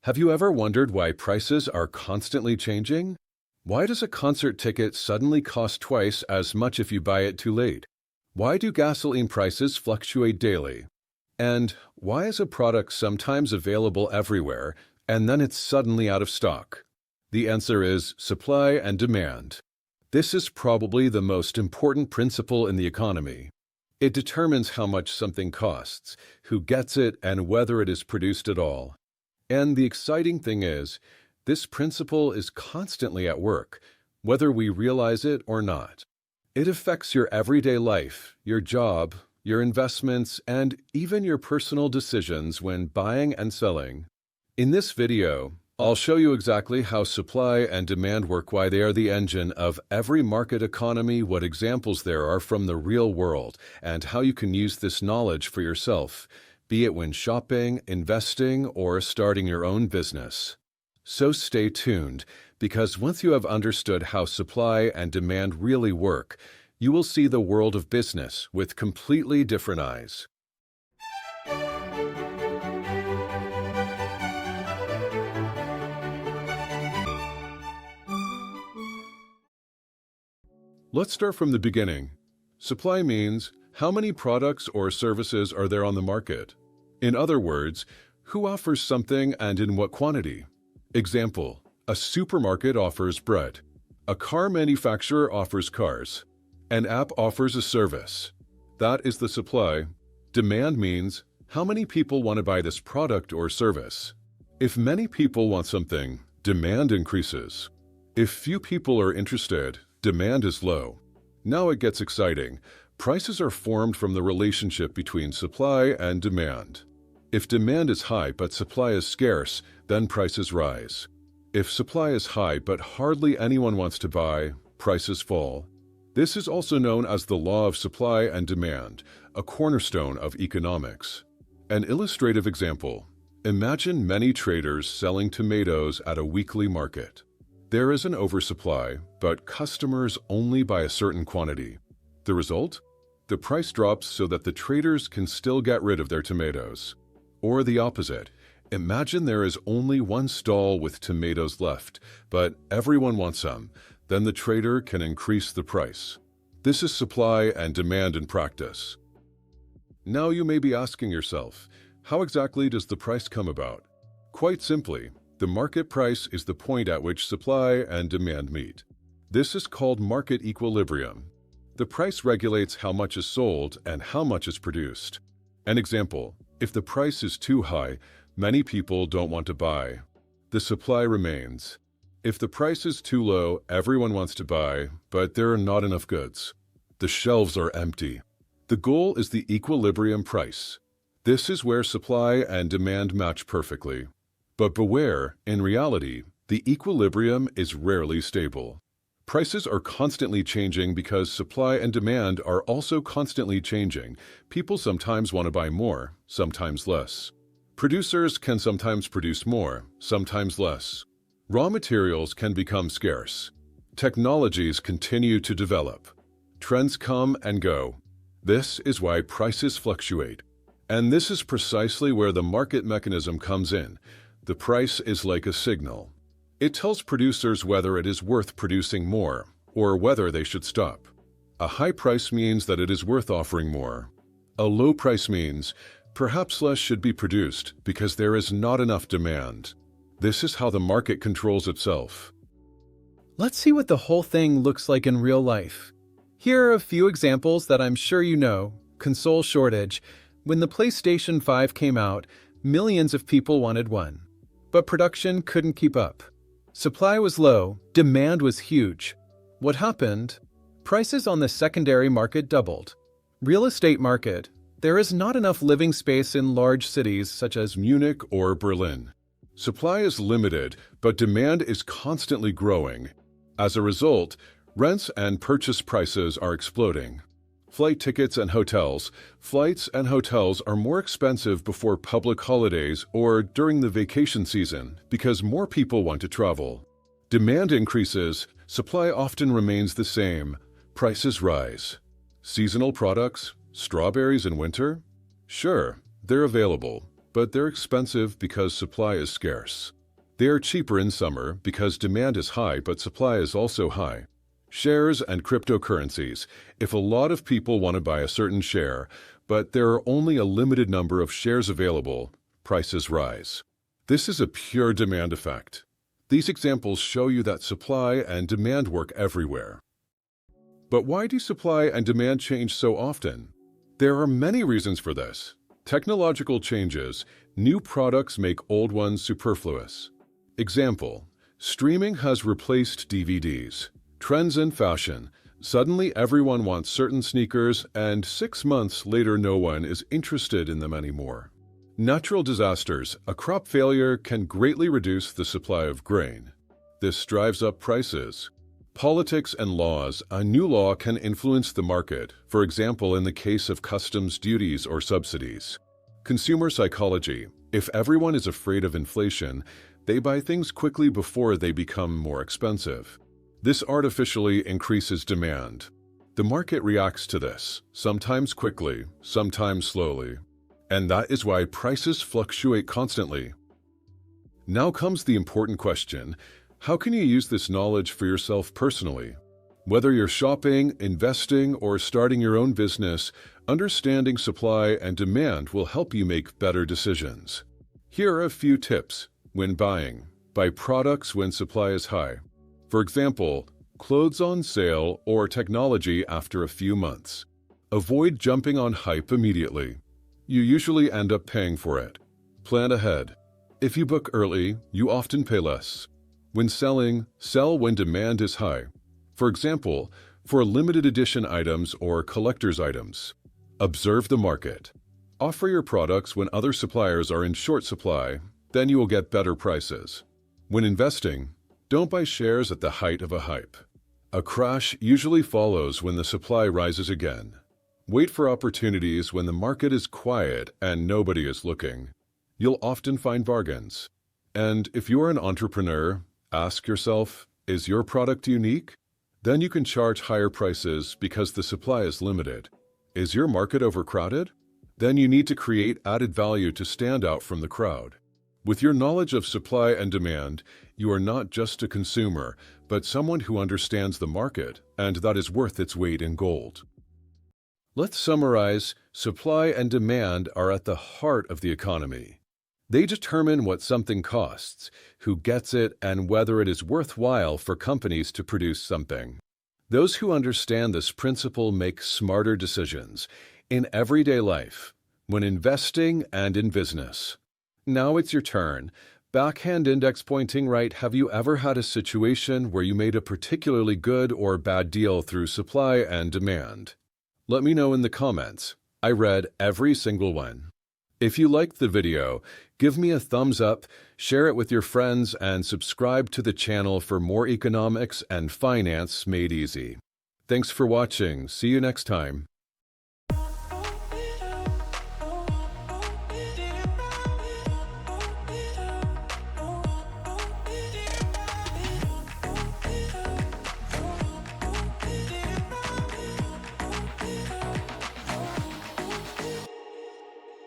Have you ever wondered why prices are constantly changing? Why does a concert ticket suddenly cost twice as much if you buy it too late? Why do gasoline prices fluctuate daily? And why is a product sometimes available everywhere and then it's suddenly out of stock? The answer is supply and demand. This is probably the most important principle in the economy. It determines how much something costs, who gets it, and whether it is produced at all. And the exciting thing is, this principle is constantly at work, whether we realize it or not. It affects your everyday life, your job, your investments, and even your personal decisions when buying and selling. In this video, I'll show you exactly how supply and demand work, why they are the engine of every market economy, what examples there are from the real world, and how you can use this knowledge for yourself, be it when shopping, investing, or starting your own business. So stay tuned, because once you have understood how supply and demand really work, you will see the world of business with completely different eyes. Let's start from the beginning. Supply means how many products or services are there on the market? In other words, who offers something and in what quantity? Example, a supermarket offers bread. A car manufacturer offers cars. An app offers a service. That is the supply. Demand means how many people want to buy this product or service. If many people want something, demand increases. If few people are interested, demand is low. Now it gets exciting. Prices are formed from the relationship between supply and demand. If demand is high but supply is scarce, then prices rise. If supply is high but hardly anyone wants to buy, prices fall. This is also known as the law of supply and demand, a cornerstone of economics. An illustrative example. Imagine many traders selling tomatoes at a weekly market. There is an oversupply, but customers only buy a certain quantity. The result? The price drops so that the traders can still get rid of their tomatoes. Or the opposite. Imagine there is only one stall with tomatoes left, but everyone wants some. Then the trader can increase the price. This is supply and demand in practice. Now you may be asking yourself, how exactly does the price come about? Quite simply, the market price is the point at which supply and demand meet. This is called market equilibrium. The price regulates how much is sold and how much is produced. An example, if the price is too high, many people don't want to buy. The supply remains. If the price is too low, everyone wants to buy, but there are not enough goods. The shelves are empty. The goal is the equilibrium price. This is where supply and demand match perfectly. But beware, in reality, the equilibrium is rarely stable. Prices are constantly changing because supply and demand are also constantly changing. People sometimes want to buy more, sometimes less. Producers can sometimes produce more, sometimes less. Raw materials can become scarce. Technologies continue to develop. Trends come and go. This is why prices fluctuate. And this is precisely where the market mechanism comes in. The price is like a signal. It tells producers whether it is worth producing more, or whether they should stop. A high price means that it is worth offering more. A low price means perhaps less should be produced because there is not enough demand. This is how the market controls itself. Let's see what the whole thing looks like in real life. Here are a few examples that I'm sure you know. Console shortage. When the PlayStation 5 came out, millions of people wanted one. But production couldn't keep up. Supply was low, demand was huge. What happened? Prices on the secondary market doubled. Real estate market. There is not enough living space in large cities such as Munich or Berlin. Supply is limited, but demand is constantly growing. As a result, rents and purchase prices are exploding. Flight tickets and hotels. Flights and hotels are more expensive before public holidays or during the vacation season because more people want to travel. Demand increases, supply often remains the same, prices rise. Seasonal products, strawberries in winter? Sure, they're available, but they're expensive because supply is scarce. They are cheaper in summer because demand is high but supply is also high. Shares and cryptocurrencies. If a lot of people want to buy a certain share, but there are only a limited number of shares available, prices rise. This is a pure demand effect. These examples show you that supply and demand work everywhere. But why do supply and demand change so often? There are many reasons for this. Technological changes, new products make old ones superfluous. Example, streaming has replaced DVDs. Trends in fashion. Suddenly everyone wants certain sneakers and 6 months later no one is interested in them anymore. Natural disasters. A crop failure can greatly reduce the supply of grain. This drives up prices. Politics and laws. A new law can influence the market, for example in the case of customs duties or subsidies. Consumer psychology. If everyone is afraid of inflation, they buy things quickly before they become more expensive. This artificially increases demand. The market reacts to this, sometimes quickly, sometimes slowly. And that is why prices fluctuate constantly. Now comes the important question. How can you use this knowledge for yourself personally? Whether you're shopping, investing, or starting your own business, understanding supply and demand will help you make better decisions. Here are a few tips. When buying, buy products when supply is high. For example, clothes on sale or technology after a few months. Avoid jumping on hype immediately. You usually end up paying for it. Plan ahead. If you book early, you often pay less. When selling, sell when demand is high. For example, for limited edition items or collector's items. Observe the market. Offer your products when other suppliers are in short supply, then you will get better prices. When investing, don't buy shares at the height of a hype. A crash usually follows when the supply rises again. Wait for opportunities when the market is quiet and nobody is looking. You'll often find bargains. And if you're an entrepreneur, ask yourself, is your product unique? Then you can charge higher prices because the supply is limited. Is your market overcrowded? Then you need to create added value to stand out from the crowd. With your knowledge of supply and demand, you are not just a consumer, but someone who understands the market, and that is worth its weight in gold. Let's summarize. Supply and demand are at the heart of the economy. They determine what something costs, who gets it, and whether it is worthwhile for companies to produce something. Those who understand this principle make smarter decisions in everyday life, when investing and in business. Now it's your turn. Backhand index pointing right. Have you ever had a situation where you made a particularly good or bad deal through supply and demand? Let me know in the comments. I read every single one. If you liked the video, give me a thumbs up, share it with your friends, and subscribe to the channel for more economics and finance made easy. Thanks for watching. See you next time.